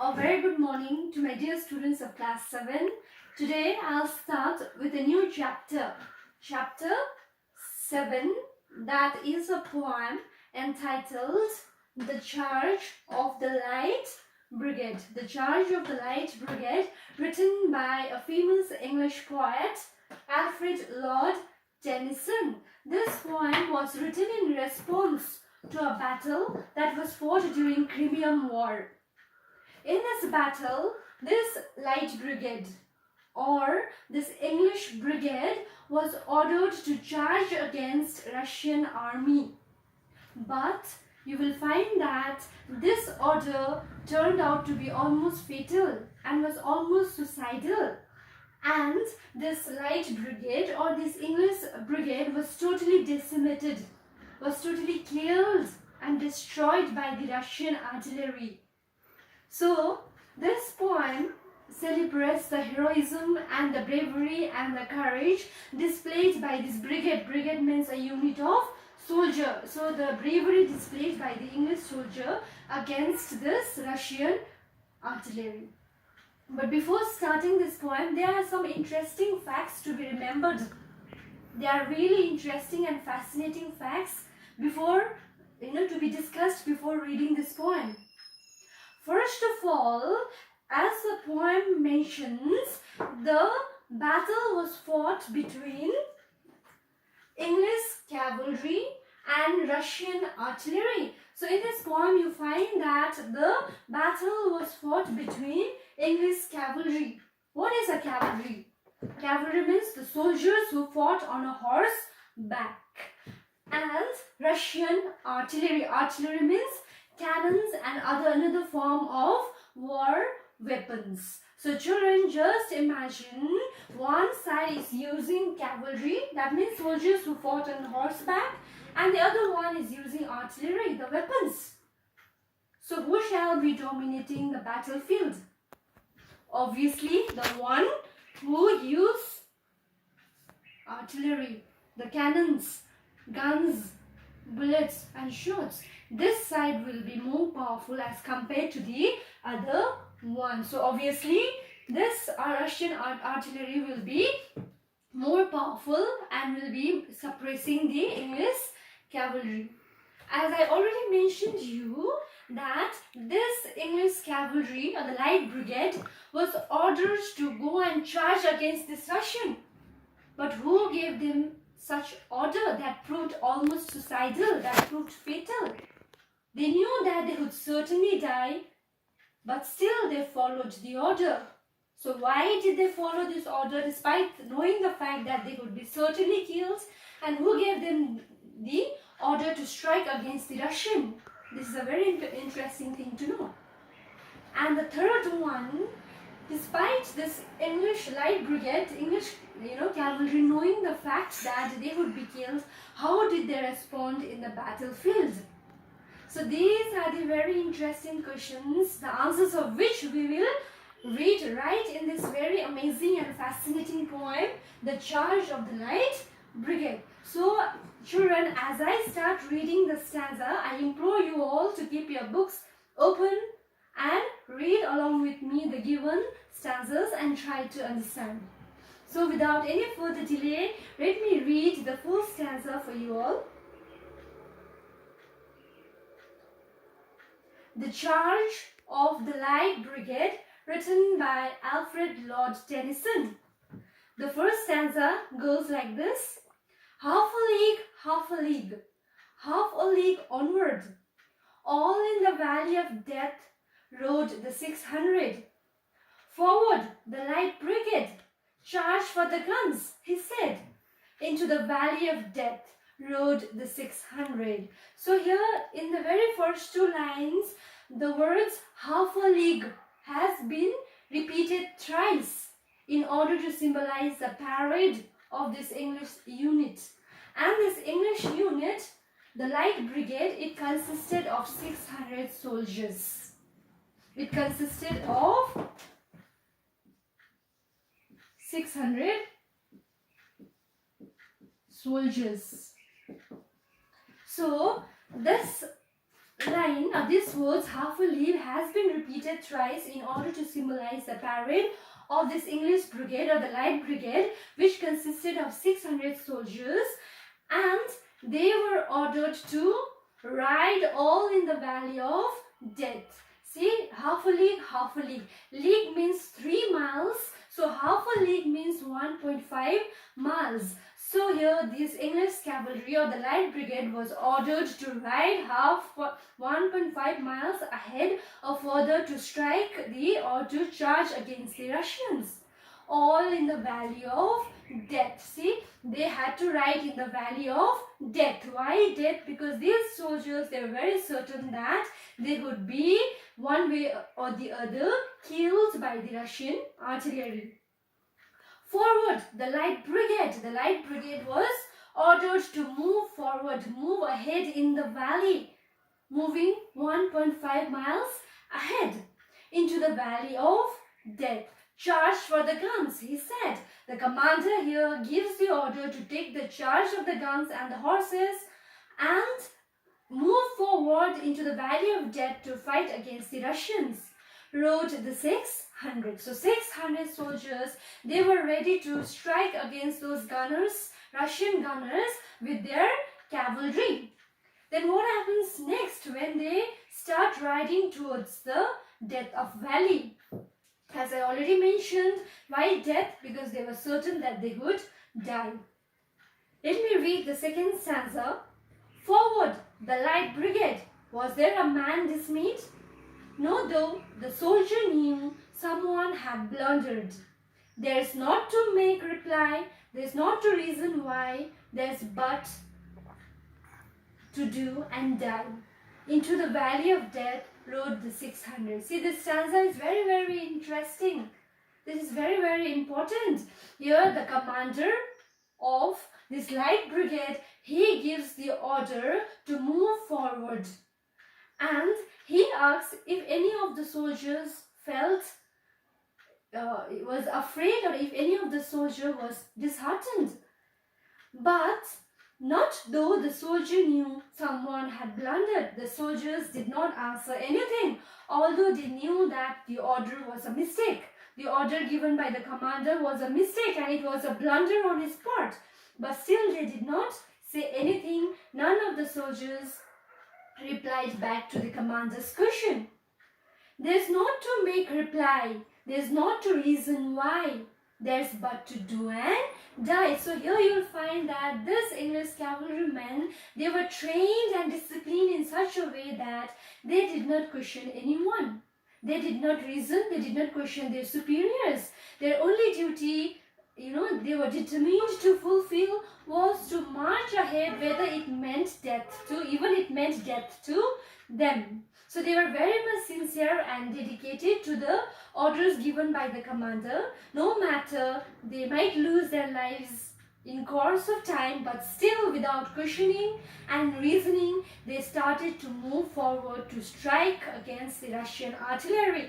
A very good morning to my dear students of class 7. Today I'll start with a new chapter. Chapter 7, that is a poem entitled The Charge of the Light Brigade. The Charge of the Light Brigade, written by a famous English poet, Alfred Lord Tennyson. This poem was written in response to a battle that was fought during Crimean War. In this battle, this light brigade or this English brigade was ordered to charge against Russian army. But you will find that this order turned out to be almost fatal and was almost suicidal. And this light brigade or this English brigade was totally decimated, was totally killed and destroyed by the Russian artillery. So, this poem celebrates the heroism and the bravery and the courage displayed by this brigade. Brigade means a unit of soldier. So, the bravery displayed by the English soldier against this Russian artillery. But before starting this poem, there are some interesting facts to be remembered. They are really interesting and fascinating facts to be discussed before reading this poem. First of all, as the poem mentions, the battle was fought between English cavalry and Russian artillery. So in this poem you find that the battle was fought between English cavalry. What is a cavalry? Cavalry means the soldiers who fought on a horse back. And Russian artillery. Artillery means cannons and another form of war weapons. So children, just imagine one side is using cavalry, that means soldiers who fought on horseback, and the other one is using artillery, the weapons. So who shall be dominating the battlefield? Obviously the one who use artillery, the cannons, guns, bullets and shots. This side will be more powerful as compared to the other one. So obviously this Russian artillery will be more powerful and will be suppressing the English cavalry. As I already mentioned you that this English cavalry or the light brigade was ordered to go and charge against this Russian. But who gave them such order that proved almost suicidal, that proved fatal? They knew that they would certainly die, but still they followed the order. So why did they follow this order despite knowing the fact that they would be certainly killed? And who gave them the order to strike against the Russian? This is a very interesting thing to know. And the third one, despite this English light brigade, English cavalry knowing the fact that they would be killed, how did they respond in the battlefield? So these are the very interesting questions, the answers of which we will read right in this very amazing and fascinating poem, The Charge of the Light Brigade. So children, as I start reading the stanza, I implore you all to keep your books open and read along with me the given stanzas and try to understand. So without any further delay, let me read the full stanza for you all. The Charge of the Light Brigade, written by Alfred Lord Tennyson. The first stanza goes like this. Half a league, half a league, half a league onward, all in the valley of death rode the 600. Forward, the light brigade, charge for the guns, he said. Into the valley of death rode the 600. So here in the very first two lines, the words half a league has been repeated thrice in order to symbolize the parade of this English unit. And this English unit, the light brigade, it consisted of 600 soldiers. It consisted of 600 soldiers. So this line, these words half a league has been repeated thrice in order to symbolize the parade of this English brigade or the Light Brigade, which consisted of 600 soldiers, and they were ordered to ride all in the valley of death. See, half a league, half a league. League means 3 miles, so half a league means 1.5 miles. So here this English cavalry or the Light Brigade was ordered to ride 1.5 miles ahead or further to strike or to charge against the Russians. All in the valley of death. See, they had to ride in the valley of death. Why death? Because these soldiers, they were very certain that they would be one way or the other killed by the Russian artillery. Forward, the Light Brigade. The Light Brigade was ordered to move forward, move ahead in the valley, moving 1.5 miles ahead into the valley of death. Charge for the guns, he said. The commander here gives the order to take the charge of the guns and the horses and move forward into the valley of death to fight against the Russians. Rode the 600. So 600 soldiers, they were ready to strike against those gunners, Russian gunners, with their cavalry. Then what happens next when they start riding towards the death of valley? As I already mentioned, why death? Because they were certain that they would die. Let me read the second stanza. Forward, the Light Brigade. Was there a man dismayed? No, though the soldier knew someone had blundered. There's not to make reply, there's not to reason why, there's but to do and die. Into the valley of death rode the 600. See, this stanza is very, very interesting. This is very, very important. Here, the commander of this Light Brigade, he gives the order to move forward. And he asks if any of the soldiers felt, was afraid, or if any of the soldier was disheartened. But not though the soldier knew someone had blundered. The soldiers did not answer anything, although they knew that the order was a mistake. The order given by the commander was a mistake and it was a blunder on his part. But still they did not say anything. None of the soldiers replied back to the commander's question. There's not to make reply. There's not to reason why. There's but to do and die. So here you'll find that this English cavalrymen, they were trained and disciplined in such a way that they did not question anyone. They did not reason, they did not question their superiors. Their only duty, they were determined to fulfill was to march ahead, whether it meant death to them. So they were very much sincere and dedicated to the orders given by the commander. No matter they might lose their lives in course of time, but still without questioning and reasoning, they started to move forward to strike against the Russian artillery.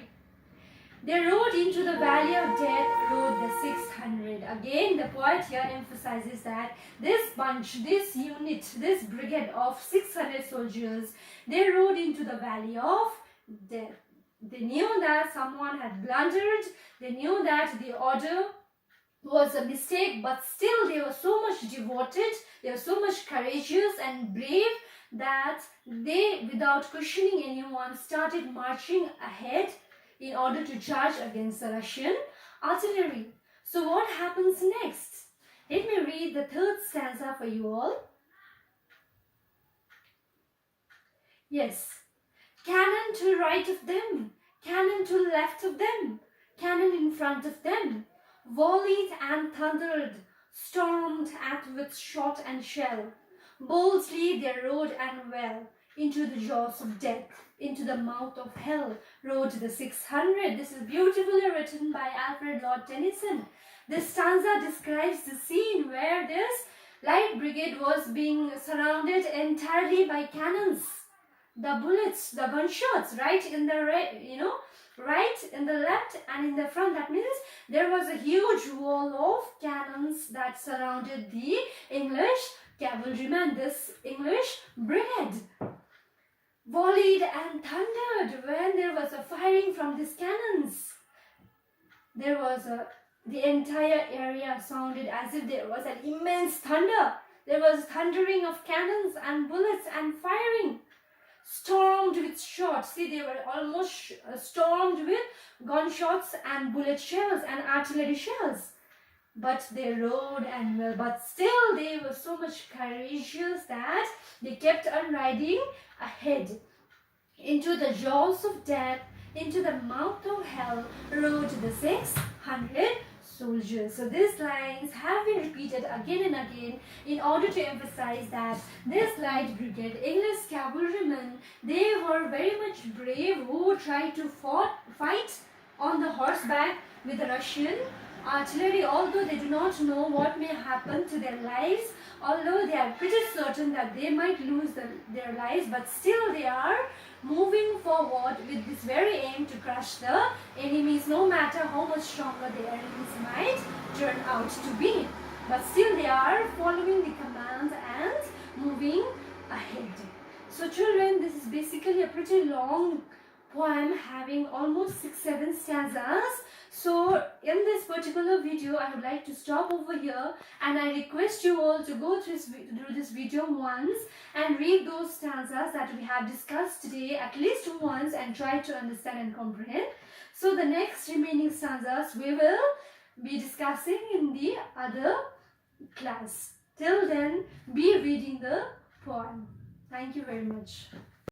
They rode into the valley of death, rode the 600. Again, the poet here emphasizes that this bunch, this unit, this brigade of 600 soldiers, they rode into the valley of death. They knew that someone had blundered. They knew that the order was a mistake, but still they were so much devoted, they were so much courageous and brave that they, without questioning anyone, started marching ahead in order to charge against the Russian artillery. So what happens next? Let me read the third stanza for you all. Yes. Cannon to right of them, cannon to left of them, cannon in front of them, volleyed and thundered, stormed at with shot and shell. Boldly they rode and well, into the jaws of death, into the mouth of hell, rode the 600. This is beautifully written by Alfred Lord Tennyson. This stanza describes the scene where this Light Brigade was being surrounded entirely by cannons. The bullets, the gunshots, right in the right in the left and in the front. That means there was a huge wall of cannons that surrounded the English cavalrymen, this English brigade. volleyed and thundered when there was a firing from these cannons. The entire area sounded as if there was an immense thunder. There was thundering of cannons and bullets and firing. Stormed with shots. See, they were almost stormed with gunshots and bullet shells and artillery shells. But they rode and well, but still they were so much courageous that they kept on riding ahead. Into the jaws of death, into the mouth of hell, rode the 600 soldiers. So these lines have been repeated again and again in order to emphasize that this light brigade, English cavalrymen, they were very much brave who tried to fight on the horseback with the Russian artillery, although they do not know what may happen to their lives, although they are pretty certain that they might lose their lives, but still they are moving forward with this very aim to crush the enemies, no matter how much stronger the enemies might turn out to be. But still they are following the command and moving ahead. So children, this is basically a pretty long poem having almost 6-7 stanzas. So in this particular video, I would like to stop over here, and I request you all to go through this video once and read those stanzas that we have discussed today at least once and try to understand and comprehend. So the next remaining stanzas we will be discussing in the other class. Till then, be reading the poem. Thank you very much.